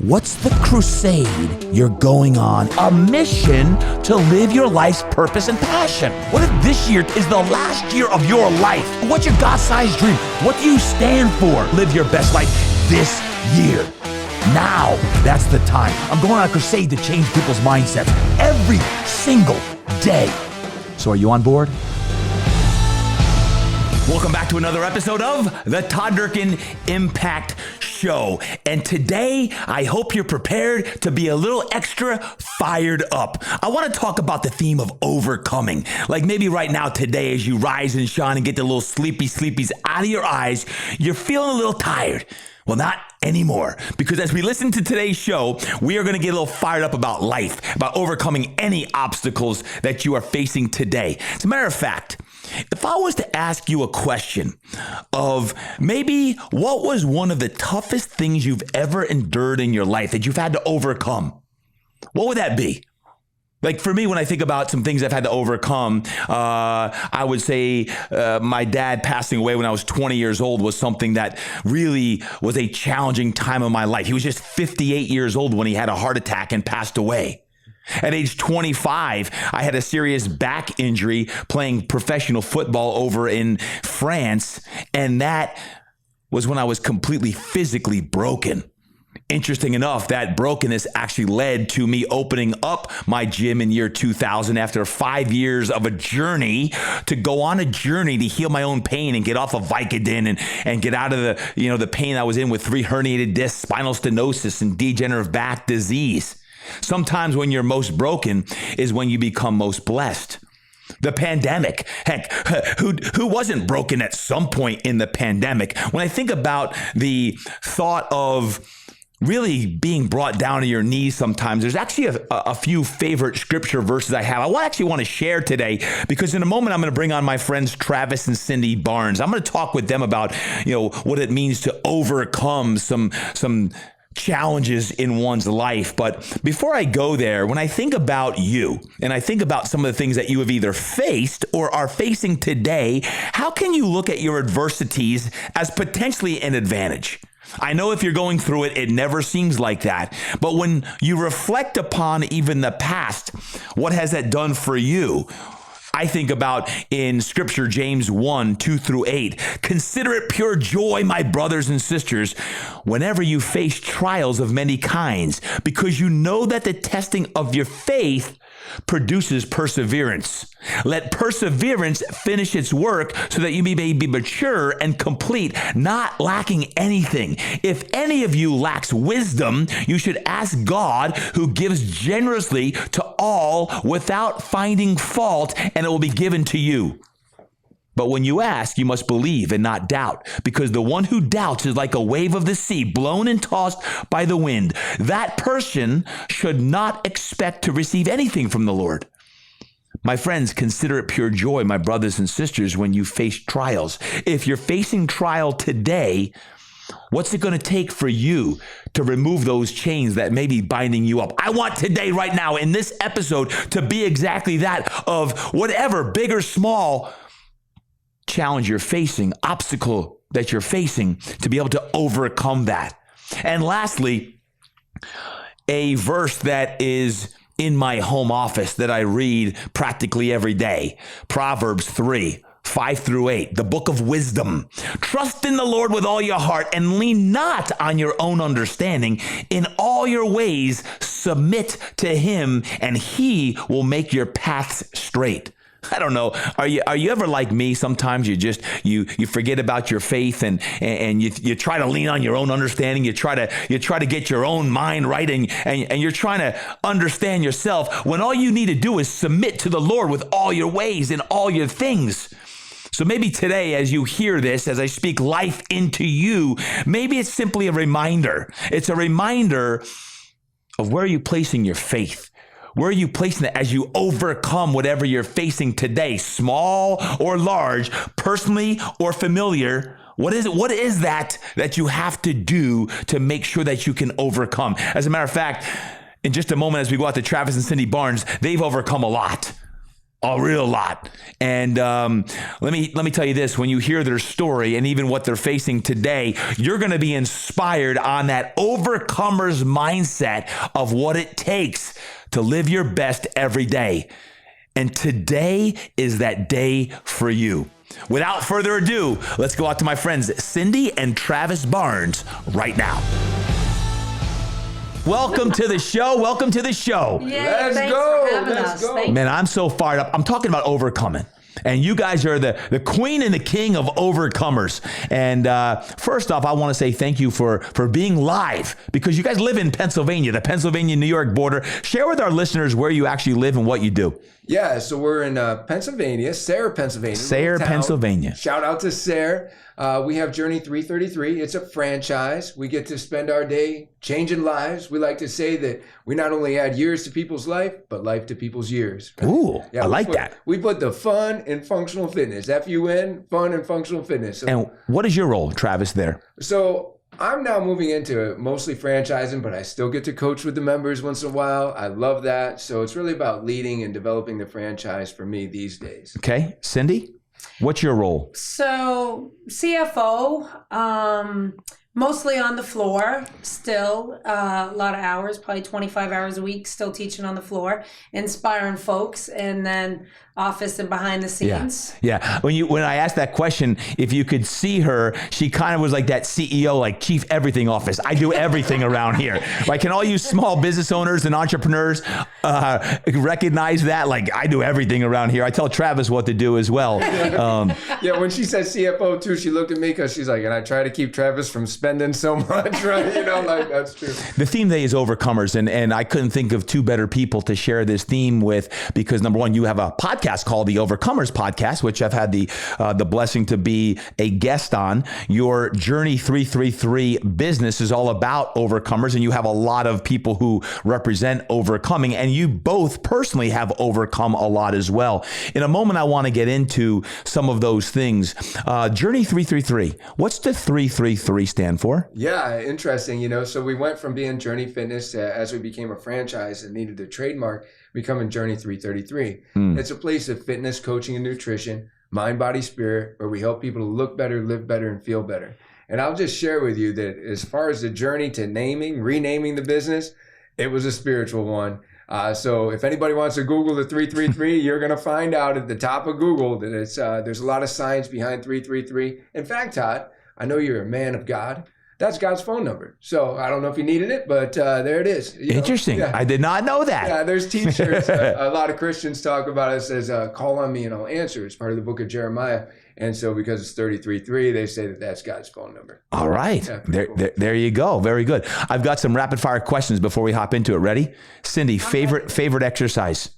What's the crusade you're going on? A mission to live your life's purpose and passion. What if this year is the last year of your life? What's your God-sized dream? What do you stand for? Live your best life this year. Now, that's the time. I'm going on a crusade to change people's mindsets every single day. So are you on board? Welcome back to another episode of the Todd Durkin Impact Show. And today, I hope you're prepared to be a little extra fired up. I want to talk about the theme of overcoming. Like maybe right now, today, as you rise and shine and get the little sleepies out of your eyes, you're feeling a little tired. Well, not anymore, because as we listen to today's show, we are going to get a little fired up about life, about overcoming any obstacles that you are facing today. As a matter of fact, if I was to ask you a question of maybe what was one of the toughest things you've ever endured in your life that you've had to overcome, what would that be? Like for me, when I think about some things I've had to overcome, I would say my dad passing away when I was 20 years old was something that really was a challenging time of my life. He was just 58 years old when he had a heart attack and passed away. At age 25, I had a serious back injury playing professional football over in France, and that was when I was completely physically broken. Interesting enough, that brokenness actually led to me opening up my gym in year 2000 after 5 years of a journey to go on a journey to heal my own pain and get off of Vicodin and get out of the pain I was in with 3 herniated discs, spinal stenosis, and degenerative back disease. Sometimes when you're most broken is when you become most blessed. The pandemic, heck, who wasn't broken at some point in the pandemic? When I think about the thought of really being brought down to your knees sometimes, there's actually a few favorite scripture verses I have. I actually want to share today because in a moment I'm going to bring on my friends Travis and Cyndy Barnes. I'm going to talk with them about what it means to overcome some challenges in one's life. But before I go there, when I think about you and I think about some of the things that you have either faced or are facing today, how can you look at your adversities as potentially an advantage? I know if you're going through it, it never seems like that. But when you reflect upon even the past, what has that done for you? I think about in Scripture, James 1:2-8. Consider it pure joy, my brothers and sisters, whenever you face trials of many kinds, because you know that the testing of your faith produces perseverance. Let perseverance finish its work so that you may be mature and complete, not lacking anything. If any of you lacks wisdom, you should ask God, who gives generously to all without finding fault, and it will be given to you. But when you ask, you must believe and not doubt, because the one who doubts is like a wave of the sea, blown and tossed by the wind. That person should not expect to receive anything from the Lord. My friends, consider it pure joy, my brothers and sisters, when you face trials. If you're facing trial today, what's it going to take for you to remove those chains that may be binding you up? I want today, right now, in this episode, to be exactly that of whatever, big or small, challenge you're facing, obstacle that you're facing, to be able to overcome that. And lastly, a verse that is in my home office that I read practically every day, Proverbs 3:5-8, the book of wisdom. Trust in the Lord with all your heart and lean not on your own understanding. In all your ways, submit to him, and he will make your paths straight. I don't know. Are you ever like me? Sometimes you forget about your faith and you try to lean on your own understanding. You try to get your own mind right and you're trying to understand yourself when all you need to do is submit to the Lord with all your ways and all your things. So maybe today, as you hear this, as I speak life into you, maybe it's simply a reminder. It's a reminder of where you're placing your faith. Where are you placing it as you overcome whatever you're facing today, small or large, personally or familiar? What is it? What is that you have to do to make sure that you can overcome? As a matter of fact, in just a moment, as we go out to Travis and Cyndy Barnes, they've overcome a lot. A real lot. And let me tell you this, when you hear their story and even what they're facing today, you're going to be inspired on that overcomer's mindset of what it takes to live your best every day. And today is that day for you. Without further ado, let's go out to my friends Cyndy and Travis Barnes right now. Welcome to the show. Welcome to the show. Yeah, let's go. Man, I'm so fired up. I'm talking about overcoming. And you guys are the queen and the king of overcomers. And first off, I want to say thank you for being live, because you guys live in Pennsylvania, the Pennsylvania-New York border. Share with our listeners where you actually live and what you do. Yeah, so we're in Pennsylvania, Sayre, Pennsylvania. Sayre, Pennsylvania. Shout out to Sayre. We have Journey 333. It's a franchise. We get to spend our day changing lives. We like to say that we not only add years to people's life, but life to people's years. Right? Ooh, yeah, I like that. We put the fun in functional fitness. F-U-N, fun and functional fitness. So, and what is your role, Travis, there? So I'm now moving into mostly franchising, but I still get to coach with the members once in a while. I love that. So it's really about leading and developing the franchise for me these days. Okay. Cyndy, what's your role? So CFO, mostly on the floor, still a lot of hours, probably 25 hours a week, still teaching on the floor, inspiring folks, and then office and behind the scenes. Yeah. When I asked that question, if you could see her, she kind of was like that CEO, like chief everything office. I do everything around here. Like, can all you small business owners and entrepreneurs recognize that? Like, I do everything around here. I tell Travis what to do as well. Yeah, when she said CFO too, she looked at me because she's like, and I try to keep Travis from spending so much, right? You know, like, that's true. The theme today is overcomers, and I couldn't think of two better people to share this theme with, because number one, you have a podcast called the Overcomers Podcast, which I've had the blessing to be a guest on. Your Journey 333 business is all about overcomers, and you have a lot of people who represent overcoming, and you both personally have overcome a lot as well. In a moment, I want to get into some of those things. Journey 333, what's the 333 stand for? Yeah, interesting. You know, so we went from being Journey Fitness as we became a franchise and needed a trademark, becoming Journey 333. It's a place of fitness, coaching, and nutrition, mind, body, spirit, where we help people to look better, live better, and feel better. And I'll just share with you that as far as the journey to renaming the business, it was a spiritual one. So if anybody wants to Google the 333, you're going to find out at the top of Google that it's there's a lot of science behind 333. In fact, Todd, I know you're a man of God. That's God's phone number. So I don't know if you needed it, but there it is. Interesting. Yeah. I did not know that. Yeah, there's t-shirts. A lot of Christians talk about it. It says, call on me and I'll answer. It's part of the book of Jeremiah. And so because it's 333, they say that that's God's phone number. All right. Yeah, cool. There you go. Very good. I've got some rapid fire questions before we hop into it. Ready? Cyndy, favorite exercise?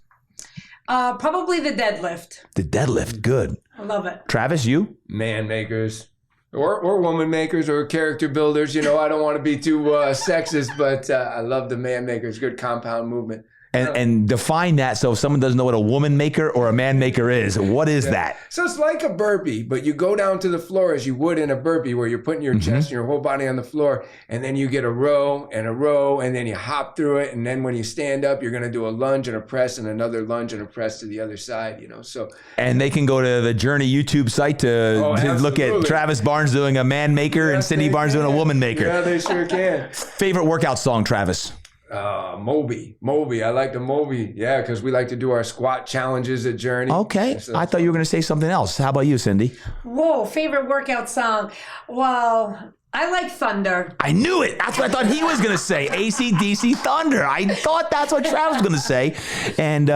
Probably the deadlift. The deadlift. Good. I love it. Travis, you? Man makers. Or woman makers or character builders. You know, I don't want to be too sexist, but I love the man makers. Good compound movement. And define that, so if someone doesn't know what a woman maker or a man maker is, what is that? So it's like a burpee, but you go down to the floor as you would in a burpee, where you're putting your chest and your whole body on the floor, and then you get a row, and then you hop through it, and then when you stand up, you're going to do a lunge and a press and another lunge and a press to the other side, you know. So and they can go to the Journey YouTube site to look at Travis Barnes doing a man maker and Cyndy Barnes doing a woman maker. Yeah, they sure can. Favorite workout song, Travis? Moby. I like the Moby. Yeah, because we like to do our squat challenges at Journey. Okay. I thought you were going to say something else. How about you, Cyndy? Whoa, favorite workout song. Well, I like Thunder. I knew it. That's what I thought he was going to say. AC/DC Thunder. I thought that's what Travis was going to say. And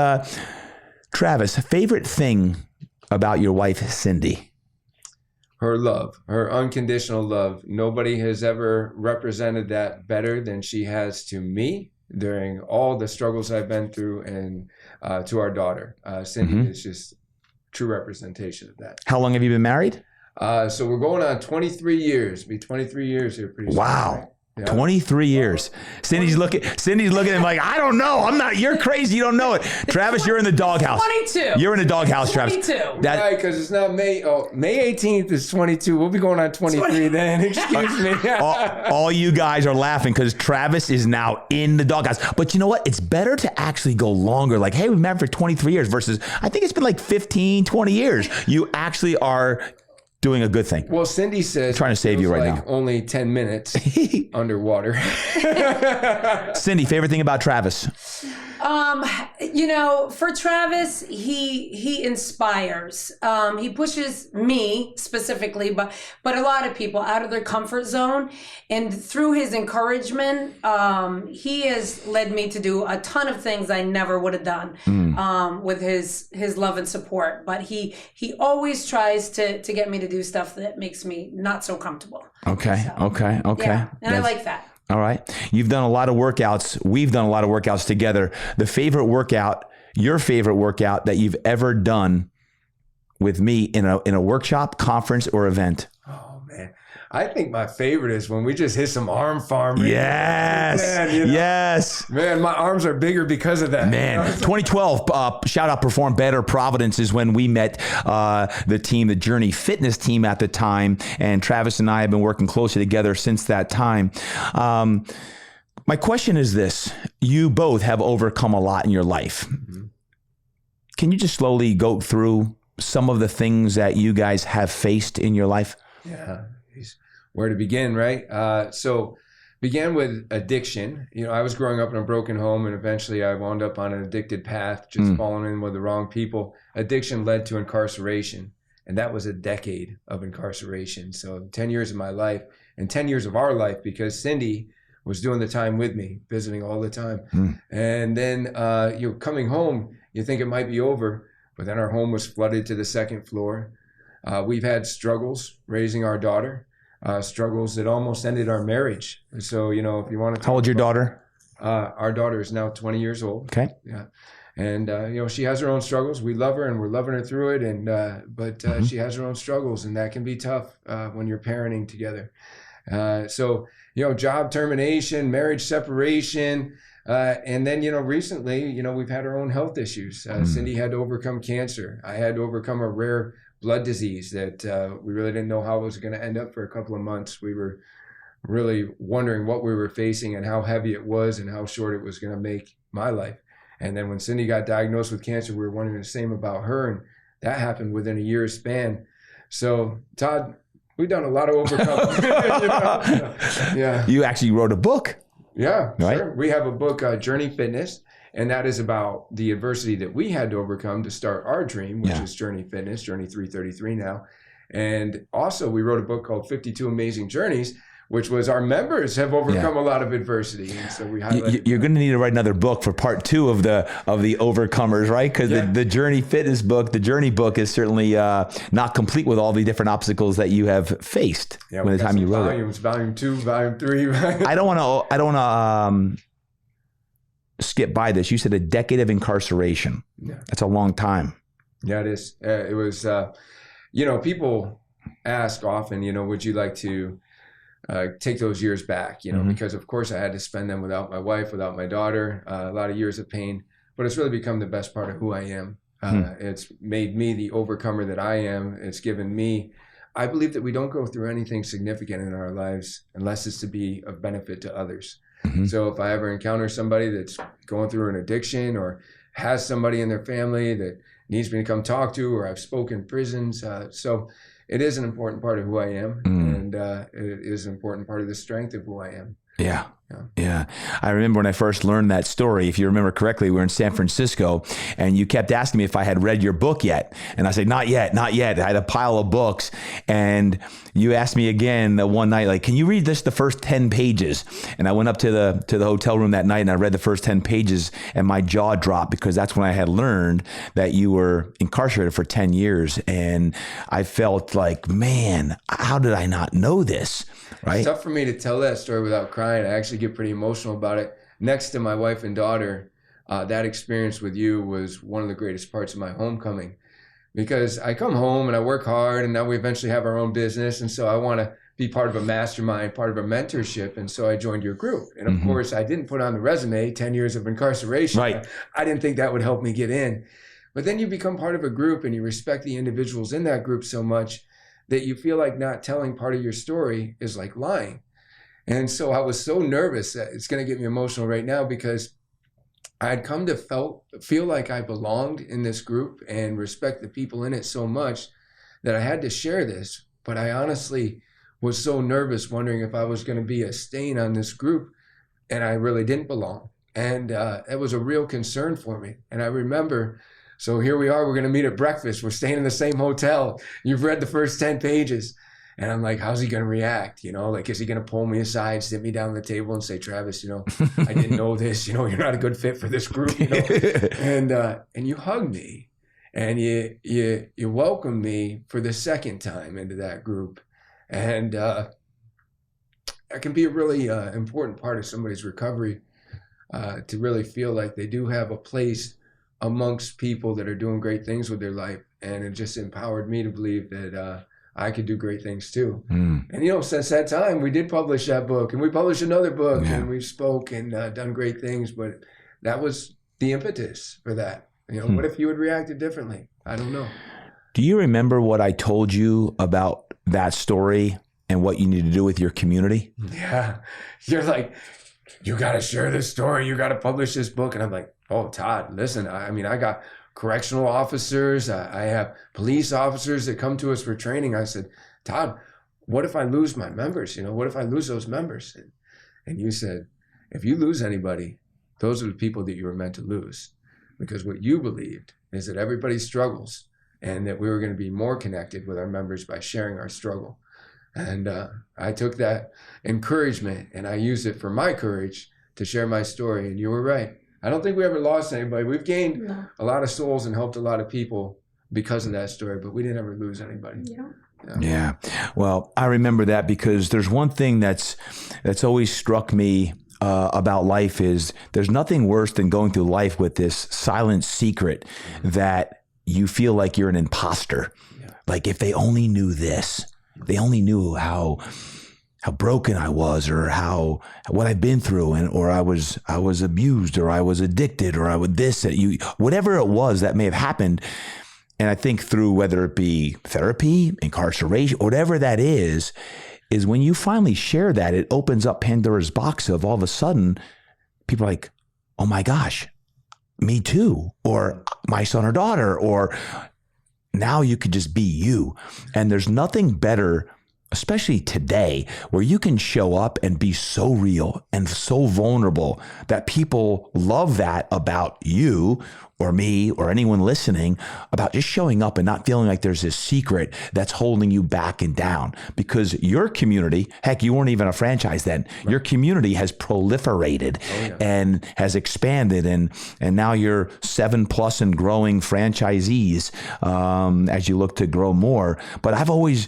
Travis, favorite thing about your wife, Cyndy? Her love, her unconditional love. Nobody has ever represented that better than she has to me during all the struggles I've been through, and to our daughter. Cyndy is just true representation of that. How long have you been married? So we're going on 23 years. Be 23 years here pretty soon. Wow. Yeah. 23 years. Cindy's looking at him like, I don't know. You're crazy. You don't know it. Travis, you're in the doghouse. 22. You're in the doghouse, Travis. 22. Right, because it's not May 18th is 22. We'll be going on 23 then. Excuse me. all you guys are laughing because Travis is now in the doghouse. But you know what? It's better to actually go longer. Like, hey, we've met for 23 years versus I think it's been like 15, 20 years. You actually are doing a good thing. Well, Cyndy says trying to save you right now. Only 10 minutes underwater. Cyndy, favorite thing about Travis? For Travis, he inspires. He pushes me specifically, but a lot of people out of their comfort zone. And through his encouragement, he has led me to do a ton of things I never would have done with his love and support. But he always tries to get me to do stuff that makes me not so comfortable. Okay. Yeah, and I like that. All right. You've done a lot of workouts. We've done a lot of workouts together. Your favorite workout that you've ever done with me in a workshop, conference, or event? Oh, man. I think my favorite is when we just hit some arm farm. Yes. Man, Yes. Man, my arms are bigger because of that. Man, 2012, shout out Perform Better Providence is when we met the team, the Journey Fitness team at the time. And Travis and I have been working closely together since that time. My question is this. You both have overcome a lot in your life. Mm-hmm. Can you just slowly go through some of the things that you guys have faced in your life? Yeah. Where to begin, right? So began with addiction. I was growing up in a broken home, and eventually I wound up on an addicted path, just falling in with the wrong people. Addiction led to incarceration, and that was a decade of incarceration. So 10 years of my life and 10 years of our life, because Cyndy was doing the time with me, visiting all the time. And then coming home, you think it might be over, but then our home was flooded to the second floor. We've had struggles raising our daughter. Struggles that almost ended our marriage. So, if you want to... How old's your daughter? Our daughter is now 20 years old. Okay. Yeah. And, she has her own struggles. We love her and we're loving her through it. But she has her own struggles, and that can be tough when you're parenting together. So, job termination, marriage separation. And then, recently, we've had our own health issues. Cyndy had to overcome cancer. I had to overcome a rare blood disease that we really didn't know how it was going to end up for a couple of months. We were really wondering what we were facing and how heavy it was and how short it was going to make my life. And then when Cyndy got diagnosed with cancer, we were wondering the same about her. And that happened within a year's span. So, Todd, we've done a lot of overcoming. Yeah. You actually wrote a book. Yeah, right? Sure. We have a book, Journey Fitness. And that is about the adversity that we had to overcome to start our dream, which is Journey Fitness, Journey 333 now. And also we wrote a book called 52 Amazing Journeys, which was our members have overcome a lot of adversity. And so we highlighted You're going to need to write another book for part 2 of the overcomers, right? Because the Journey Fitness book, the Journey book is certainly not complete with all the different obstacles that you have faced when the time you wrote volumes, Volume 2, Volume 3. I don't want to skip by this. You said a decade of incarceration. Yeah. That's a long time. Yeah, it is. It was, people ask often, would you like to take those years back, because of course I had to spend them without my wife, without my daughter, a lot of years of pain, but it's really become the best part of who I am. It's made me the overcomer that I am. It's given me, I believe that we don't go through anything significant in our lives unless it's to be of benefit to others. So if I ever encounter somebody that's going through an addiction or has somebody in their family that needs me to come talk to, or I've spoken prisons. So it is an important part of who I am. And it is an important part of the strength of who I am. Yeah. I remember when I first learned that story, if you remember correctly, we were in San Francisco and you kept asking me if I had read your book yet. And I said, not yet. I had a pile of books. And you asked me again one night, like, can you read the first 10 pages? And I went up to the hotel room that night and I read the first 10 pages and my jaw dropped, because that's when I had learned that you were incarcerated for 10 years. And I felt like, man, how did I not know this? Right? It's tough for me to tell that story without crying. I actually get pretty emotional about it. Next to my wife and daughter, that experience with you was one of the greatest parts of my homecoming, because I come home and I work hard, and now we eventually have our own business. And so I want to be part of a mastermind, part of a mentorship. And so I joined your group. And of course, I didn't put on the resume 10 years of incarceration. Right. I didn't think that would help me get in. But then you become part of a group and you respect the individuals in that group so much that you feel like not telling part of your story is like lying. And so I was so nervous that it's going to get me emotional right now, because I had come to feel like I belonged in this group and respect the people in it so much that I had to share this. But I honestly was so nervous, wondering if I was going to be a stain on this group, and I really didn't belong. And it was a real concern for me. And I remember, so here we are, we're going to meet at breakfast. We're staying in the same hotel. You've read the first 10 pages. And I'm like, how's he going to react? Like, is he going to pull me aside, sit me down at the table and say, Travis, I didn't know this, you're not a good fit for this group, and you hugged me and you welcomed me for the second time into that group. And that can be a really important part of somebody's recovery, to really feel like they do have a place amongst people that are doing great things with their life. And it just empowered me to believe that I could do great things too. And, since that time, we did publish that book, and we published another book, and we've spoke and done great things. But that was the impetus for that. What if you had reacted differently? I don't know. Do you remember what I told you about that story and what you need to do with your community? Yeah. You're like, you got to share this story. You got to publish this book. And I'm like, oh, Todd, listen, I got correctional officers. I have police officers that come to us for training. I said, Todd, what if I lose my members? What if I lose those members? And you said, if you lose anybody, those are the people that you were meant to lose. Because what you believed is that everybody struggles, and that we were going to be more connected with our members by sharing our struggle. And I took that encouragement and I used it for my courage to share my story. And you were right. I don't think we ever lost anybody. We've gained a lot of souls and helped a lot of people because of that story, but we didn't ever lose anybody. Yeah. Well, I remember that, because there's one thing that's always struck me about life is there's nothing worse than going through life with this silent secret that you feel like you're an imposter. Like, if they only knew this, they only knew how broken I was, or what I've been through, or I was abused, or I was addicted, or I would this, whatever it was that may have happened. And I think through, whether it be therapy, incarceration, whatever that is when you finally share that, it opens up Pandora's box of all of a sudden people are like, oh my gosh, me too, or my son or daughter, or now you could just be you. And there's nothing better, especially today, where you can show up and be so real and so vulnerable that people love that about you or me or anyone listening, about just showing up and not feeling like there's this secret that's holding you back and down. Because your community, heck, you weren't even a franchise then. Right. Your community has proliferated and has expanded, and now you're 7+ and growing franchisees as you look to grow more. But I've always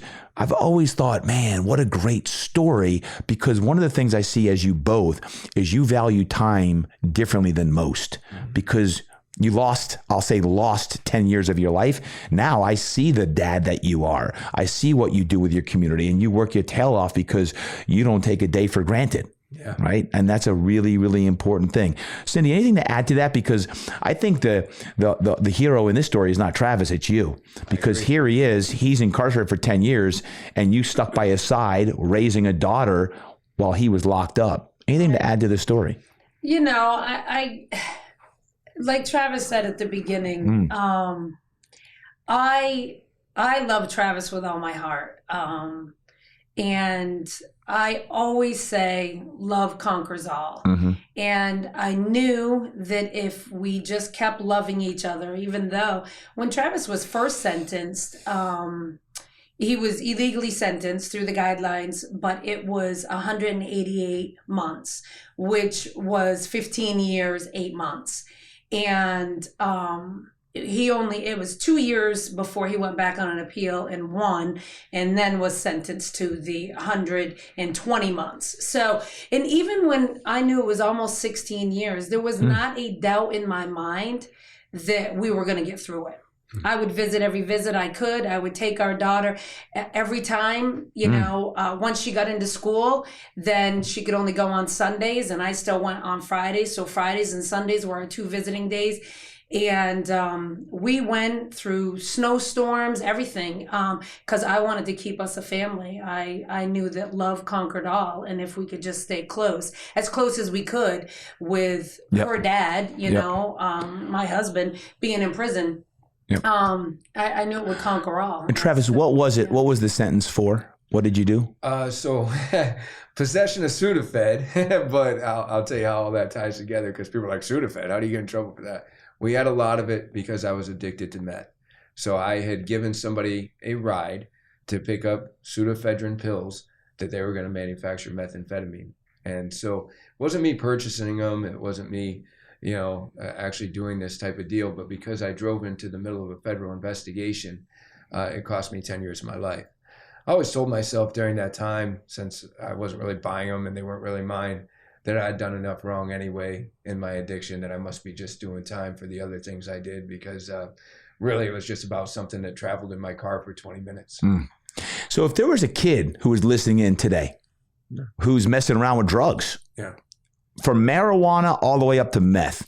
thought, man, what a great story, because one of the things I see as you both is you value time differently than most, because you lost 10 years of your life. Now I see the dad that you are. I see what you do with your community, and you work your tail off because you don't take a day for granted. Yeah. Right. And that's a really, really important thing. Cyndy, anything to add to that? Because I think the hero in this story is not Travis, it's you. Because here he is, he's incarcerated for 10 years and you stuck by his side raising a daughter while he was locked up. Anything to add to the story? I like Travis said at the beginning, I love Travis with all my heart. And I always say love conquers all. Mm-hmm. And I knew that if we just kept loving each other, even though when Travis was first sentenced, he was illegally sentenced through the guidelines, but it was 188 months, which was 15 years, 8 months. And it was 2 years before he went back on an appeal and won, and then was sentenced to the 120 months. So, and even when I knew it was almost 16 years, there was not a doubt in my mind that we were going to get through it. I would visit every visit I could. I would take our daughter every time, once she got into school, then she could only go on Sundays and I still went on Fridays. So Fridays and Sundays were our 2 visiting days. And we went through snowstorms, everything, because I wanted to keep us a family. I knew that love conquered all. And if we could just stay close as we could with her dad, my husband being in prison, I knew it would conquer all. And Travis, what was it? What was the sentence for? What did you do? So possession of Sudafed, but I'll tell you how all that ties together because people are like, Sudafed, how do you get in trouble for that? We had a lot of it because I was addicted to meth. So I had given somebody a ride to pick up pseudoephedrine pills that they were going to manufacture methamphetamine. And so it wasn't me purchasing them. It wasn't me, actually doing this type of deal. But because I drove into the middle of a federal investigation, it cost me 10 years of my life. I always told myself during that time, since I wasn't really buying them and they weren't really mine, that I'd done enough wrong anyway in my addiction that I must be just doing time for the other things I did because really it was just about something that traveled in my car for 20 minutes. So if there was a kid who was listening in today who's messing around with drugs, from marijuana all the way up to meth,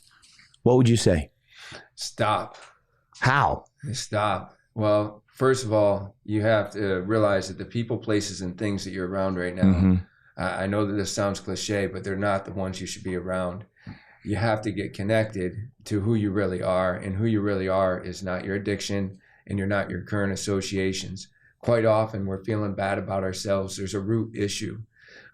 what would you say? Stop. How? Stop. Well, first of all, you have to realize that the people, places, and things that you're around right now, I know that this sounds cliche, but they're not the ones you should be around. You have to get connected to who you really are, and who you really are is not your addiction and you're not your current associations. Quite often we're feeling bad about ourselves. There's a root issue.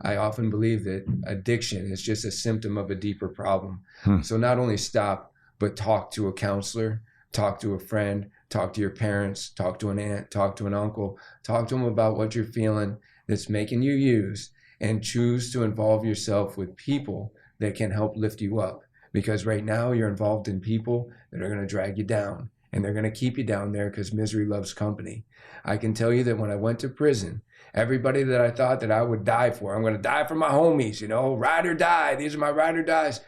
I often believe that addiction is just a symptom of a deeper problem. So not only stop, but talk to a counselor, talk to a friend, talk to your parents, talk to an aunt, talk to an uncle, talk to them about what you're feeling that's making you use, and choose to involve yourself with people that can help lift you up. Because right now you're involved in people that are going to drag you down, and they're going to keep you down there because misery loves company. I can tell you that when I went to prison, everybody that I thought that I would die for, I'm going to die for my homies, ride or die. These are my ride or dies.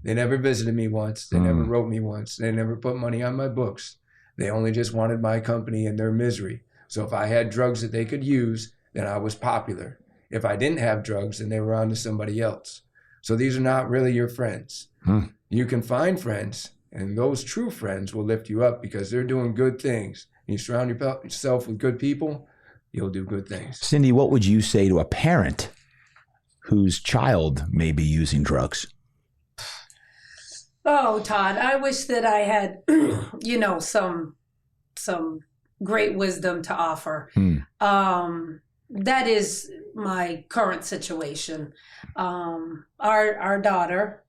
They never visited me once. They never wrote me once. They never put money on my books. They only just wanted my company and their misery. So if I had drugs that they could use, then I was popular. If I didn't have drugs, then they were on to somebody else. So these are not really your friends. You can find friends, and those true friends will lift you up because they're doing good things. And you surround yourself with good people, you'll do good things. Cyndy, what would you say to a parent whose child may be using drugs? Oh, Todd, I wish that I had, some great wisdom to offer. That is my current situation. Our daughter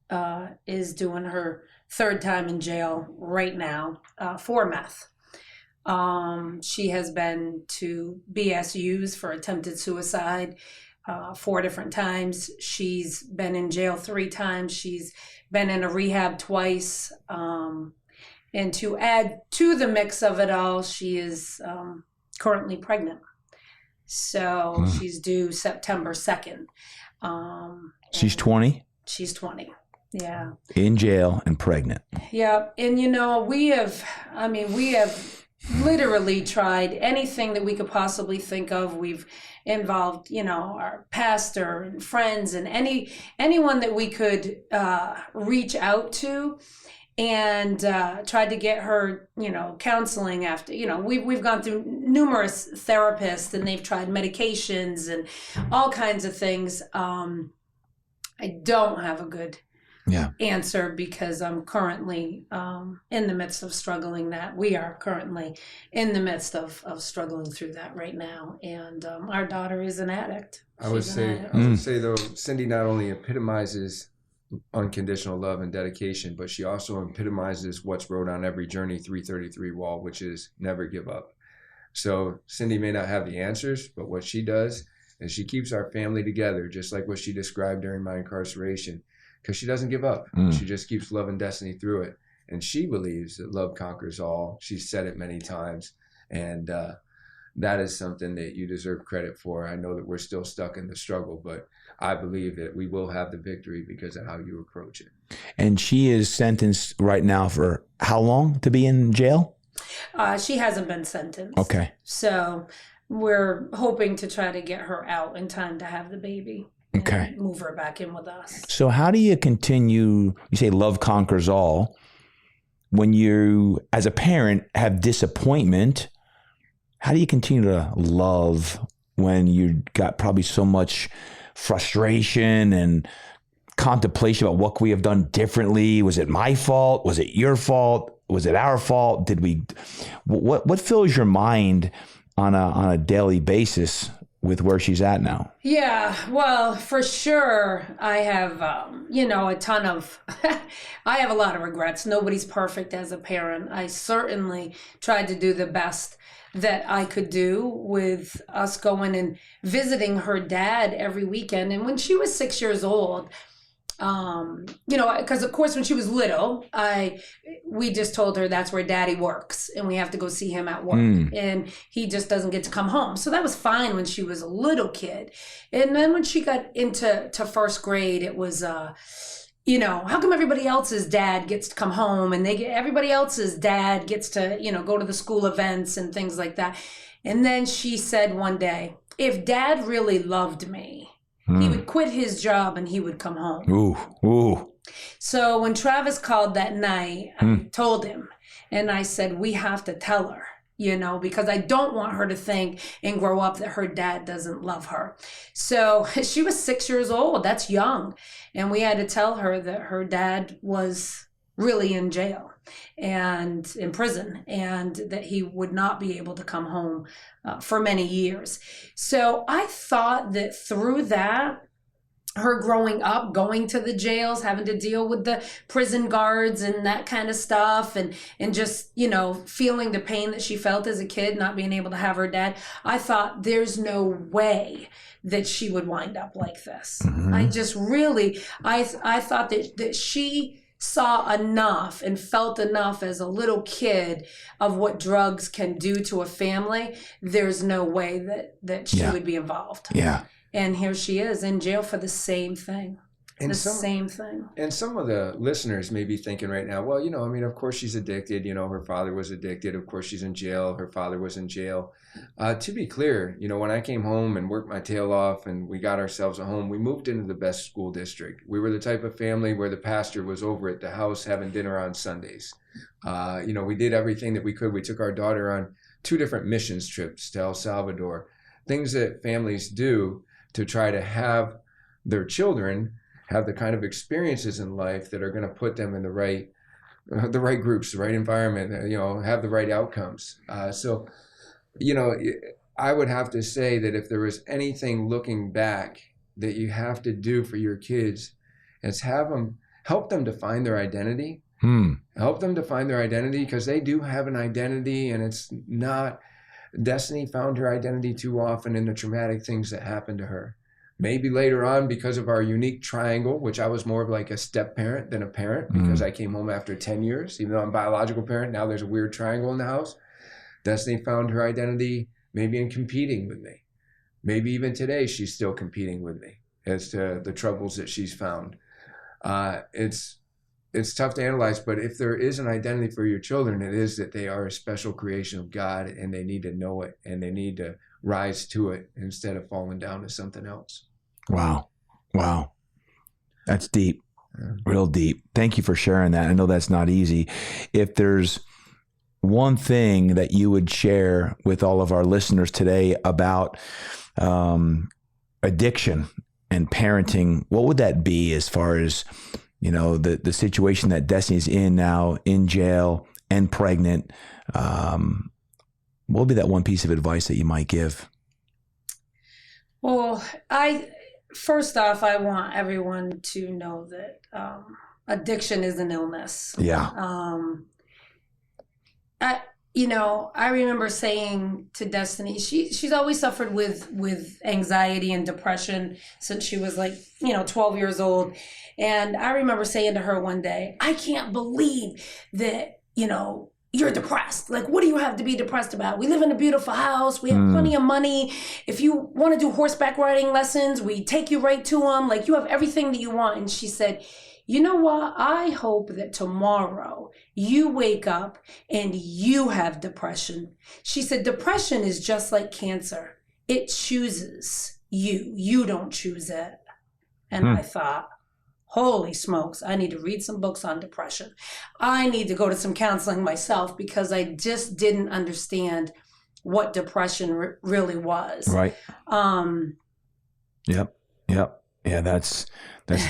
is doing her 3rd time in jail right now for meth. She has been to BSUs for attempted suicide 4 different times. She's been in jail 3 times. She's been in a rehab twice. And to add to the mix of it all, she is currently pregnant. So she's due September 2nd. She's 20? She's 20. Yeah. In jail and pregnant. Yeah. And we have literally tried anything that we could possibly think of. We've involved, our pastor and friends and anyone that we could reach out to, and tried to get her, counseling after, we've gone through numerous therapists, and they've tried medications and all kinds of things. I don't have a good answer because I'm currently in the midst of struggling that. We are currently in the midst of struggling through that right now. And our daughter is an addict. I would say though, Cyndy not only epitomizes unconditional love and dedication, but she also epitomizes what's wrote on every Journey 333 wall, which is never give up. So Cyndy may not have the answers, but what she does is she keeps our family together, just like what she described during my incarceration, because she doesn't give up. She just keeps love and destiny through it. And she believes that love conquers all. She's said it many times. And that is something that you deserve credit for. I know that we're still stuck in the struggle, but I believe that we will have the victory because of how you approach it. And she is sentenced right now for how long to be in jail? She hasn't been sentenced. Okay. So we're hoping to try to get her out in time to have the baby. Okay. And move her back in with us. So how do you continue, you say love conquers all, when you, as a parent, have disappointment? How do you continue to love when you got probably so much frustration and contemplation about what we have done differently? Was it my fault? Was it your fault? Was it our fault? What fills your mind on a daily basis with where she's at now? Yeah, well, for sure, I have, a ton of, I have a lot of regrets. Nobody's perfect as a parent. I certainly tried to do the best that I could do with us going and visiting her dad every weekend. And when she was 6 years old, because of course when she was little, we just told her that's where daddy works and we have to go see him at work and he just doesn't get to come home. So that was fine when she was a little kid. And then when she got into first grade, it was, how come everybody else's dad gets to come home and everybody else's dad gets to, go to the school events and things like that. And then she said one day, if dad really loved me, he would quit his job and he would come home. Ooh. So when Travis called that night, I told him, and I said, we have to tell her, because I don't want her to think and grow up that her dad doesn't love her. So she was 6 years old. That's young. And we had to tell her that her dad was really in jail and in prison, and that he would not be able to come home for many years. So I thought that through that, her growing up, going to the jails, having to deal with the prison guards and that kind of stuff, and just, feeling the pain that she felt as a kid, not being able to have her dad, I thought there's no way that she would wind up like this. I just really, I thought that she saw enough and felt enough as a little kid of what drugs can do to a family. There's no way that she would be involved. Yeah. And here she is in jail for the same thing. Same thing. And some of the listeners may be thinking right now, well, of course she's addicted. Her father was addicted. Of course she's in jail. Her father was in jail. To be clear, when I came home and worked my tail off and we got ourselves a home, we moved into the best school district. We were the type of family where the pastor was over at the house having dinner on Sundays. We did everything that we could. We took our daughter on 2 different missions trips to El Salvador, things that families do to try to have their children have the kind of experiences in life that are going to put them in the right groups, the right environment, have the right outcomes. So, I would have to say that if there was anything looking back that you have to do for your kids, it's help them to find their identity. Help them to find their identity, because they do have an identity, and it's not. Destiny found her identity too often in the traumatic things that happened to her. Maybe later on, because of our unique triangle, which I was more of like a step parent than a parent, because I came home after 10 years, even though I'm a biological parent, now there's a weird triangle in the house. Destiny found her identity maybe in competing with me. Maybe even today, she's still competing with me as to the troubles that she's found. It's tough to analyze, but if there is an identity for your children, it is that they are a special creation of God, and they need to know it, and they need to rise to it instead of falling down to something else. Wow. That's deep, real deep. Thank you for sharing that. I know that's not easy. If there's one thing that you would share with all of our listeners today about addiction and parenting, what would that be, as far as, the situation that Destiny's in now, in jail and pregnant? What would be that one piece of advice that you might give? Well, first off, I want everyone to know that addiction is an illness. Yeah. I remember saying to Destiny, she's always suffered with anxiety and depression since she was 12 years old. And I remember saying to her one day, I can't believe that, you're depressed. Like, what do you have to be depressed about? We live in a beautiful house. We have plenty of money. If you want to do horseback riding lessons, we take you right to them. Like, you have everything that you want. And she said, you know what? I hope that tomorrow you wake up and you have depression. She said, depression is just like cancer. It chooses you. You don't choose it. And I thought, holy smokes, I need to read some books on depression. I need to go to some counseling myself because I just didn't understand what depression really was. Right. Yep. Yeah, that's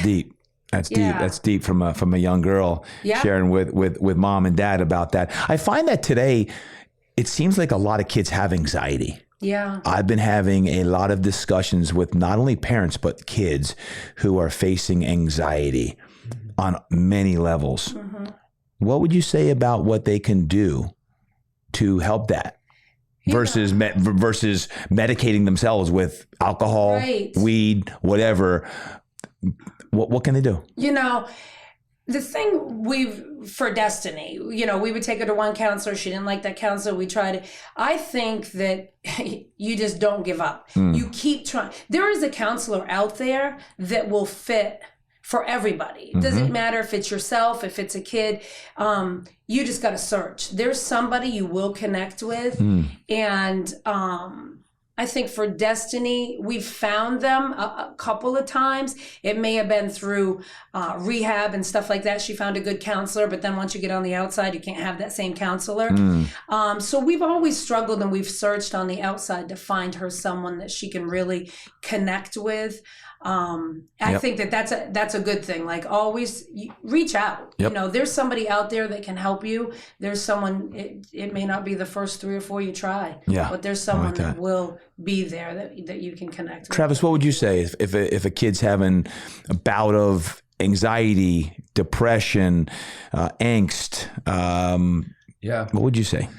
deep. That's deep. That's deep from a young girl sharing with mom and dad about that. I find that today, it seems like a lot of kids have anxiety. Yeah. I've been having a lot of discussions with not only parents, but kids who are facing anxiety on many levels. Mm-hmm. What would you say about what they can do to help that versus medicating themselves with alcohol, weed, whatever? What can they do? You know, the thing for Destiny, you know, we would take her to one counselor. She didn't like that counselor. We tried it. I think that you just don't give up. You keep trying. There is a counselor out there that will fit for everybody. It doesn't matter if it's yourself, if it's a kid. You just got to search. There's somebody you will connect with. And I think for Destiny, we've found them a couple of times. It may have been through rehab and stuff like that. She found a good counselor, but then once you get on the outside, you can't have that same counselor. So we've always struggled and we've searched on the outside to find her someone that she can really connect with. I think that's a good thing. Like always reach out. You know, there's somebody out there that can help you. There's someone, it may not be the first 3 or 4 you try, but there's someone that will be there that you can connect with. Travis, what would you say if a kid's having a bout of anxiety, depression, angst? What would you say?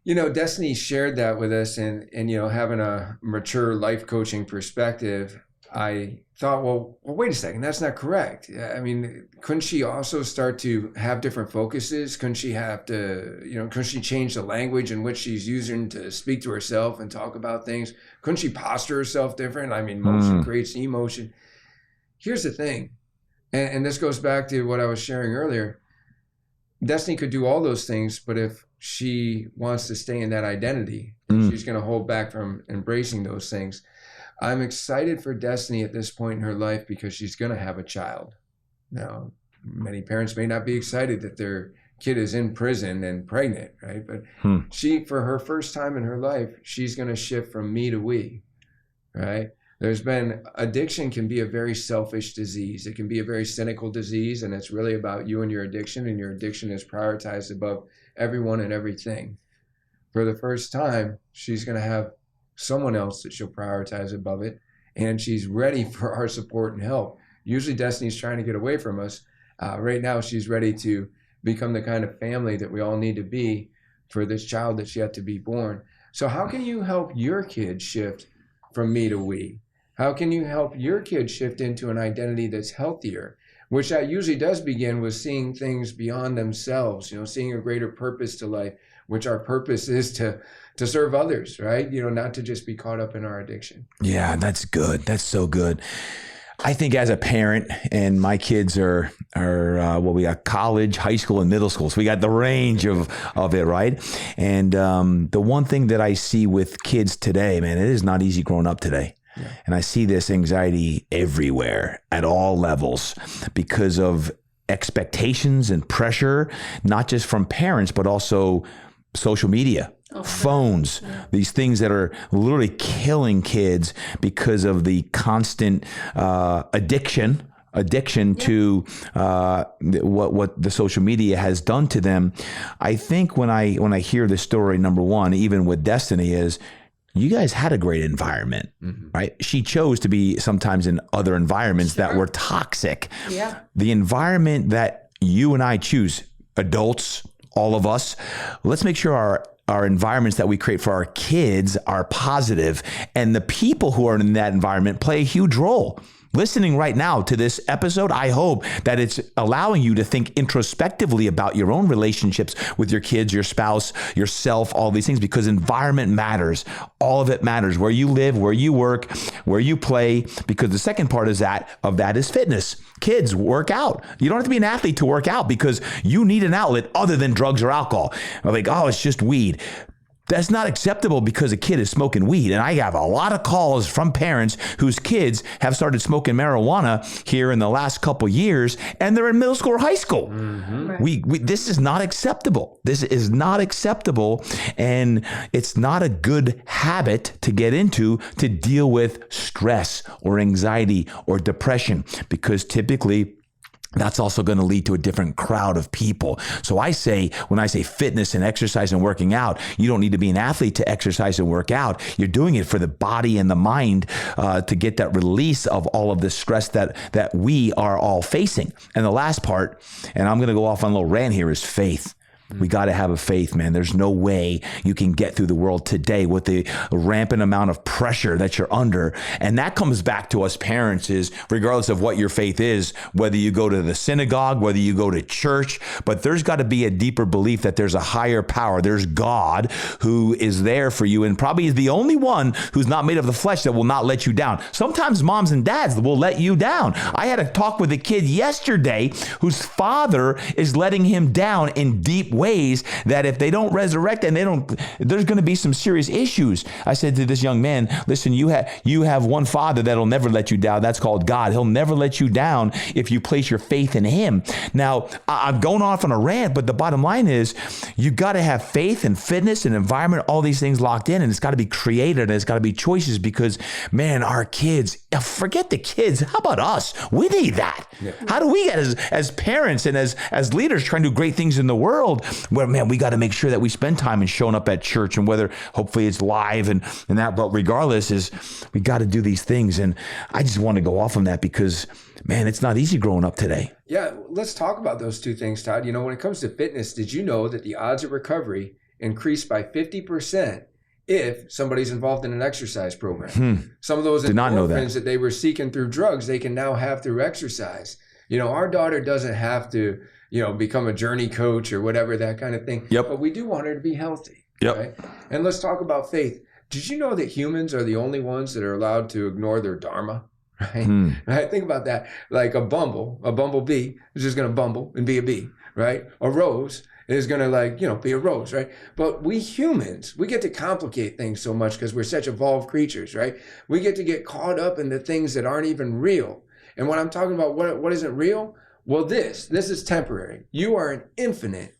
You know, Destiny shared that with us and you know, having a mature life coaching perspective, I thought, well, wait a second, that's not correct. I mean, couldn't she also start to have different focuses? Couldn't she have to, you know, couldn't she change the language in which she's using to speak to herself and talk about things? Couldn't she posture herself different? I mean, motion creates emotion. Here's the thing, and this goes back to what I was sharing earlier. Destiny could do all those things, but if she wants to stay in that identity, she's going to hold back from embracing those things. I'm excited for Destiny at this point in her life because she's going to have a child. Now, many parents may not be excited that their kid is in prison and pregnant, right? But she, for her first time in her life, she's going to shift from me to we, right? Addiction can be a very selfish disease. It can be a very cynical disease, and it's really about you and your addiction, and your addiction is prioritized above everyone and everything. For the first time, she's going to have someone else that she'll prioritize above it, and she's ready for our support and help. Usually Destiny's trying to get away from us. Right now she's ready to become the kind of family that we all need to be for this child that's yet to be born. So how can you help your kid shift from me to we? How can you help your kid shift into an identity that's healthier? Which that usually does begin with seeing things beyond themselves, you know, seeing a greater purpose to life, which our purpose is to serve others, right? You know, not to just be caught up in our addiction. Yeah, that's good. That's so good. I think as a parent, and my kids are we got college, high school, and middle school. So we got the range of it, right? And the one thing that I see with kids today, man, it is not easy growing up today. Yeah. And I see this anxiety everywhere at all levels because of expectations and pressure, not just from parents, but also social media, phones, these things that are literally killing kids because of the constant addiction to what the social media has done to them. I think when I hear this story, number one, even with Destiny, is you guys had a great environment, right? She chose to be sometimes in other environments that were toxic. Yeah. The environment that you and I choose, adults, all of us, let's make sure our environments that we create for our kids are positive, and the people who are in that environment play a huge role. listening right now to this episode, I hope that it's allowing you to think introspectively about your own relationships with your kids, your spouse, yourself, all these things, because environment matters. All of it matters. Where you live, where you work, where you play, because the second part is that is fitness. Kids, work out. You don't have to be an athlete to work out because you need an outlet other than drugs or alcohol. I'm like, oh, it's just weed. That's not acceptable because a kid is smoking weed. And I have a lot of calls from parents whose kids have started smoking marijuana here in the last couple years, and they're in middle school or high school. Mm-hmm. This is not acceptable. This is not acceptable. And it's not a good habit to get into to deal with stress or anxiety or depression, because typically that's also going to lead to a different crowd of people. So I say, when I say fitness and exercise and working out, you don't need to be an athlete to exercise and work out. You're doing it for the body and the mind to get that release of all of the stress that we are all facing. And the last part, and I'm going to go off on a little rant here, is faith. We got to have a faith, man. There's no way you can get through the world today with the rampant amount of pressure that you're under. And that comes back to us parents, is regardless of what your faith is, whether you go to the synagogue, whether you go to church, but there's got to be a deeper belief that there's a higher power. There's God who is there for you and probably is the only one who's not made of the flesh that will not let you down. Sometimes moms and dads will let you down. I had a talk with a kid yesterday whose father is letting him down in deep ways that if they don't resurrect and there's going to be some serious issues. I said to this young man, listen, you have one father that'll never let you down. That's called God. He'll never let you down if you place your faith in him. Now, I'm going off on a rant, but the bottom line is you got to have faith and fitness and environment, all these things locked in, and it's got to be created and it's got to be choices, because man, our kids, forget the kids. How about us? We need that. Yeah. How do we get as parents and as leaders trying to do great things in the world, where, man, we got to make sure that we spend time and showing up at church, and whether hopefully it's live and that, but regardless, is we got to do these things. And I just want to go off on that because, man, it's not easy growing up today. Yeah, let's talk about those two things, Todd. You know, when it comes to fitness, did you know that the odds of recovery increase by 50% if somebody's involved in an exercise program? Some of those endorphins that they were seeking through drugs, they can now have through exercise. You know, our daughter doesn't have to, become a journey coach or whatever, that kind of thing. Yep. But we do want her to be healthy. Yep. Right? And let's talk about faith. Did you know that humans are the only ones that are allowed to ignore their dharma? Right? Right? Think about that. Like a bumblebee is just going to bumble and be a bee, right? A rose is going to be a rose, right? But we humans, we get to complicate things so much because we're such evolved creatures, right? We get to get caught up in the things that aren't even real. And when I'm talking about what isn't real, well, this is temporary. You are an infinite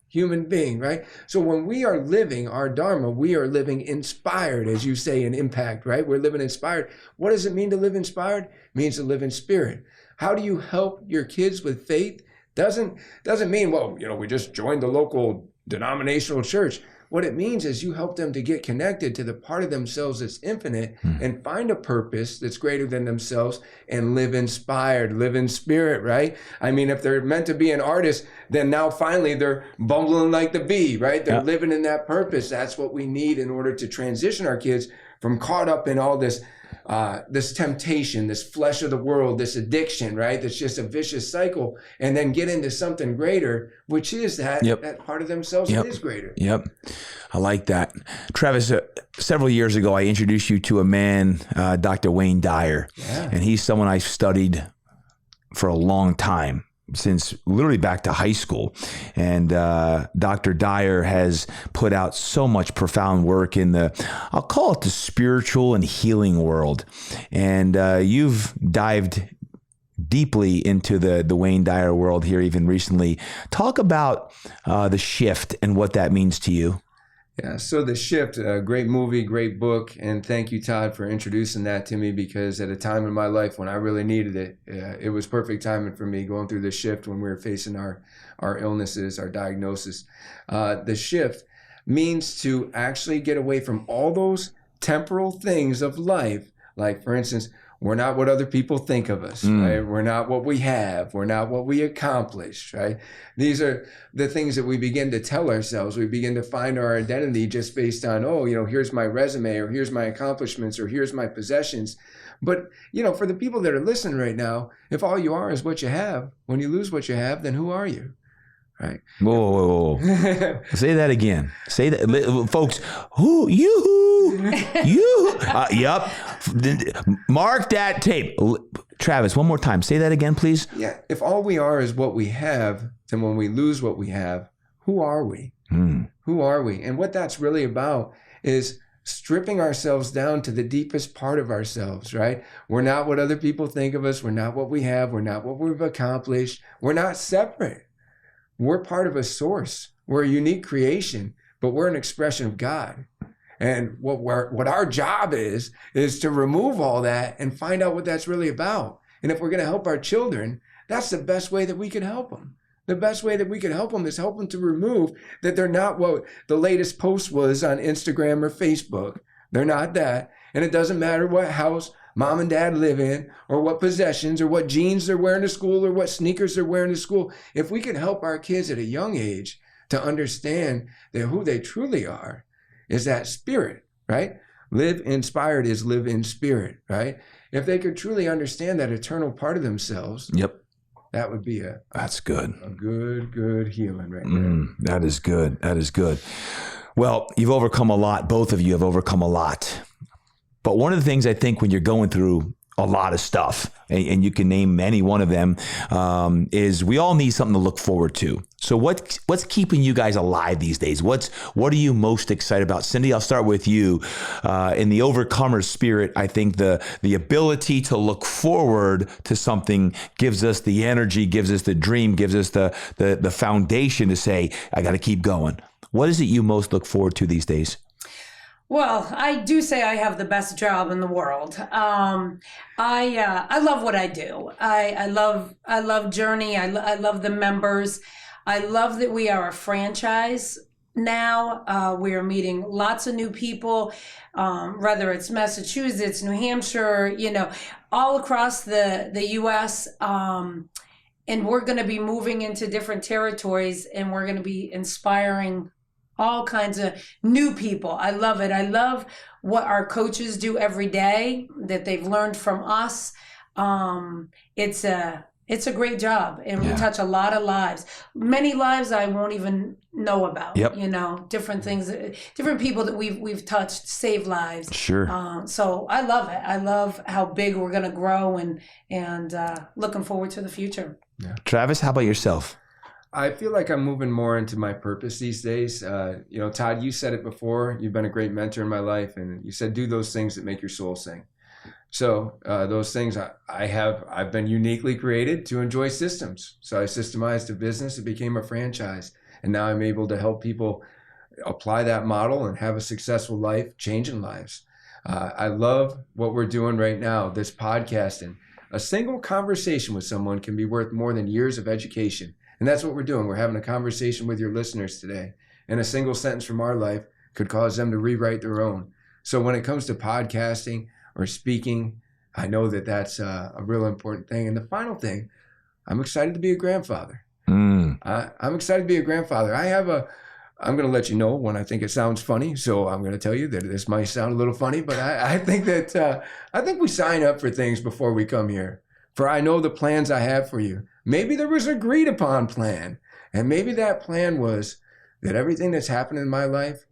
human being, right? So when we are living our dharma, we are living inspired, as you say, in impact, right? We're living inspired. What does it mean to live inspired? It means to live in spirit. How do you help your kids with faith? Doesn't mean, we just joined the local denominational church. What it means is you help them to get connected to the part of themselves that's infinite and find a purpose that's greater than themselves and live inspired, live in spirit, right? I mean, if they're meant to be an artist, then now finally they're bumbling like the bee, right? They're living in that purpose. That's what we need in order to transition our kids from caught up in all this temptation, this flesh of the world, this addiction, right? That's just a vicious cycle, and then get into something greater, which is that part of themselves that is greater. Yep. I like that. Travis, several years ago, I introduced you to a man, Dr. Wayne Dyer, and he's someone I studied for a long time, since literally back to high school. And Dr. Dyer has put out so much profound work in I'll call it the spiritual and healing world. And you've dived deeply into the Wayne Dyer world here even recently. Talk about the shift and what that means to you. Yeah, so The Shift, a great movie, great book, and thank you, Todd, for introducing that to me, because at a time in my life when I really needed it, it was perfect timing for me going through the shift when we were facing our illnesses, our diagnosis. The shift means to actually get away from all those temporal things of life. Like, for instance, we're not what other people think of us, right? We're not what we have. We're not what we accomplished, right? These are the things that we begin to tell ourselves. We begin to find our identity just based on, here's my resume, or here's my accomplishments, or here's my possessions. But, for the people that are listening right now, if all you are is what you have, when you lose what you have, then who are you? Right. Whoa. Say that again. Say that, folks. Who you? Yep. Mark that tape. Travis, one more time. Say that again, please. Yeah. If all we are is what we have, then when we lose what we have, who are we? Who are we? And what that's really about is stripping ourselves down to the deepest part of ourselves, right? We're not what other people think of us. We're not what we have. We're not what we've accomplished. We're not separate. We're part of a source. We're a unique creation, but we're an expression of God. And what our job is to remove all that and find out what that's really about. And if we're going to help our children, that's the best way that we can help them. The best way that we can help them is help them to remove that they're not what the latest post was on Instagram or Facebook. They're not that. And it doesn't matter what house mom and dad live in, or what possessions, or what jeans they're wearing to school, or what sneakers they're wearing to school. If we can help our kids at a young age to understand that who they truly are is that spirit, right? Live inspired is live in spirit, right? If they could truly understand that eternal part of themselves, yep, that would be that's good. A good healing right there. That is good. That is good. Well, you've overcome a lot. Both of you have overcome a lot. But one of the things I think when you're going through a lot of stuff, and you can name any one of them, is we all need something to look forward to. So what's keeping you guys alive these days? What are you most excited about? Cyndy, I'll start with you. In the overcomer spirit, I think the ability to look forward to something gives us the energy, gives us the dream, gives us the foundation to say, I got to keep going. What is it you most look forward to these days? Well, I do say I have the best job in the world. I love what I do. I love Journey. I love the members. I love that we are a franchise now. We are meeting lots of new people, whether it's Massachusetts, New Hampshire, all across the U.S. And we're going to be moving into different territories, and we're going to be inspiring all kinds of new people. I love it. I love what our coaches do every day that they've learned from us. It's a great job, and we touch a lot of lives. Many lives I won't even know about. Yep. Different things, different people that we've touched, saved lives. Sure. So I love it. I love how big we're going to grow, and looking forward to the future. Yeah. Travis, how about yourself? I feel like I'm moving more into my purpose these days. Todd, you said it before. You've been a great mentor in my life, and you said do those things that make your soul sing. So those things I've been uniquely created to enjoy systems. So I systemized a business. It became a franchise, and now I'm able to help people apply that model and have a successful life, changing lives. I love what we're doing right now. This podcasting, a single conversation with someone can be worth more than years of education. And that's what we're doing. We're having a conversation with your listeners today. And a single sentence from our life could cause them to rewrite their own. So when it comes to podcasting or speaking, I know that that's a real important thing. And the final thing, I'm excited to be a grandfather. I'm excited to be a grandfather. I'm going to let you know when I think it sounds funny. So I'm going to tell you that this might sound a little funny, but I think that I think we sign up for things before we come here. For I know the plans I have for you. Maybe there was an agreed upon plan. And maybe that plan was that everything that's happened in my life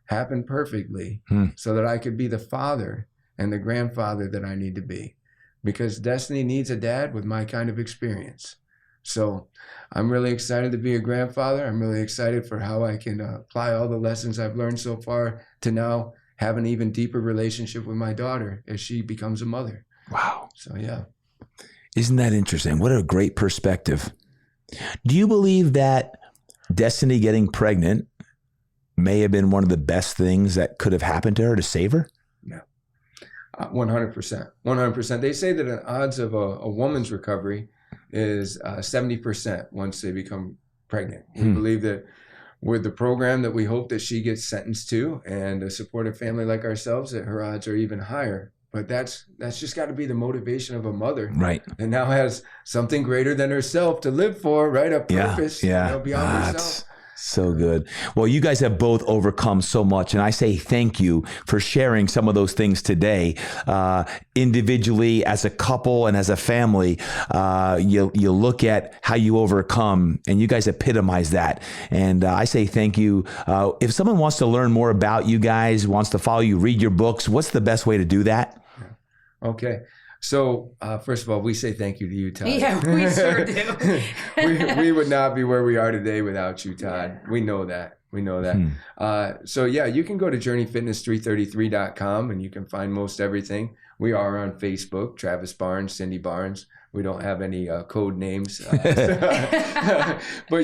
happened perfectly so that I could be the father and the grandfather that I need to be. Because destiny needs a dad with my kind of experience. So I'm really excited to be a grandfather. I'm really excited for how I can apply all the lessons I've learned so far to now have an even deeper relationship with my daughter as she becomes a mother. Wow. So, yeah. Isn't that interesting? What a great perspective. Do you believe that Destiny getting pregnant may have been one of the best things that could have happened to her to save her? Yeah. 100%. 100%. They say that the odds of a woman's recovery is 70% once they become pregnant. We believe that with the program that we hope that she gets sentenced to and a supportive family like ourselves, that her odds are even higher. But that's just got to be the motivation of a mother, Right. And now has something greater than herself to live for, right? A purpose, beyond herself. So good. Well, you guys have both overcome so much, and I say thank you for sharing some of those things today. Individually, as a couple, and as a family, you look at how you overcome, and you guys epitomize that. And I say thank you. If someone wants to learn more about you guys, wants to follow you, read your books, what's the best way to do that? Okay. So, first of all, we say thank you to you, Todd. Yeah, we sure do. we would not be where we are today without you, Todd. Yeah. We know that. So, yeah, you can go to journeyfitness333.com and you can find most everything. We are on Facebook, Travis Barnes, Cyndy Barnes. We don't have any code names. But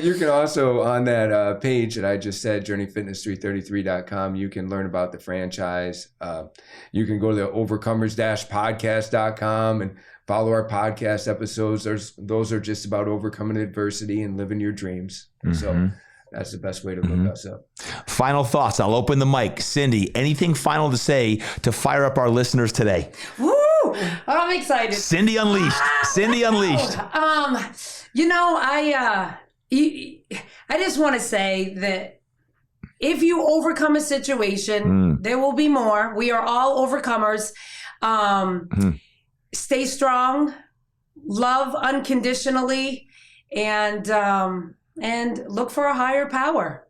you can also, on that page that I just said, journeyfitness333.com, you can learn about the franchise. You can go to the overcomers-podcast.com and follow our podcast episodes. Those are just about overcoming adversity and living your dreams. Mm-hmm. So that's the best way to look us up. Final thoughts. I'll open the mic. Cyndy, anything final to say to fire up our listeners today? Woo! I'm excited. Cyndy Unleashed. Cyndy Unleashed. I just want to say that if you overcome a situation, there will be more. We are all overcomers. Stay strong, love unconditionally, and look for a higher power.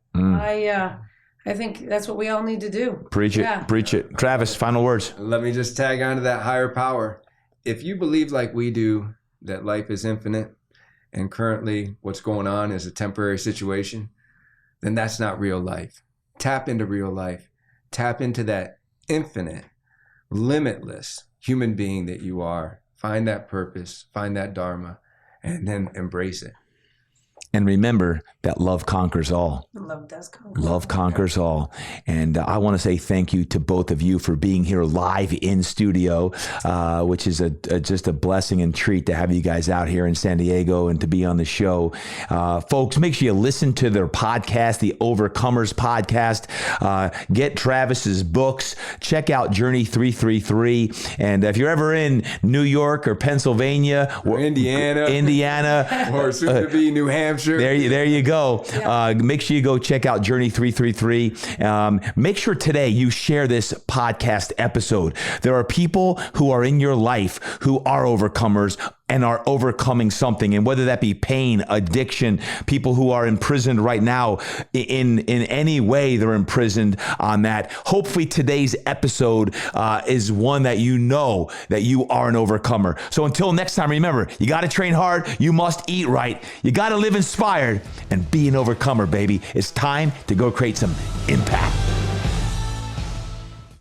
I think that's what we all need to do. Preach it. Yeah. Preach it. Travis, final words. Let me just tag on to that higher power. If you believe like we do that life is infinite and currently what's going on is a temporary situation, then that's not real life. Tap into real life. Tap into that infinite, limitless human being that you are. Find that purpose, find that dharma, and then embrace it. And remember that love conquers all. Love does conquer. Love conquers all. And I want to say thank you to both of you for being here live in studio, which is just a blessing and treat to have you guys out here in San Diego and to be on the show. Folks, make sure you listen to their podcast, the Overcomers podcast. Get Travis's books. Check out Journey 333. And if you're ever in New York or Pennsylvania or Indiana or soon to be New Hampshire. There you go. Yeah. Make sure you go check out Journey 333. Make sure today you share this podcast episode. There are people who are in your life who are overcomers and are overcoming something, and whether that be pain, addiction, people who are imprisoned right now, in any way they're imprisoned on that. Hopefully today's episode is one that you know that you are an overcomer. So until next time, remember, you got to train hard, you must eat right, you got to live inspired, and be an overcomer, baby. It's time to go create some impact.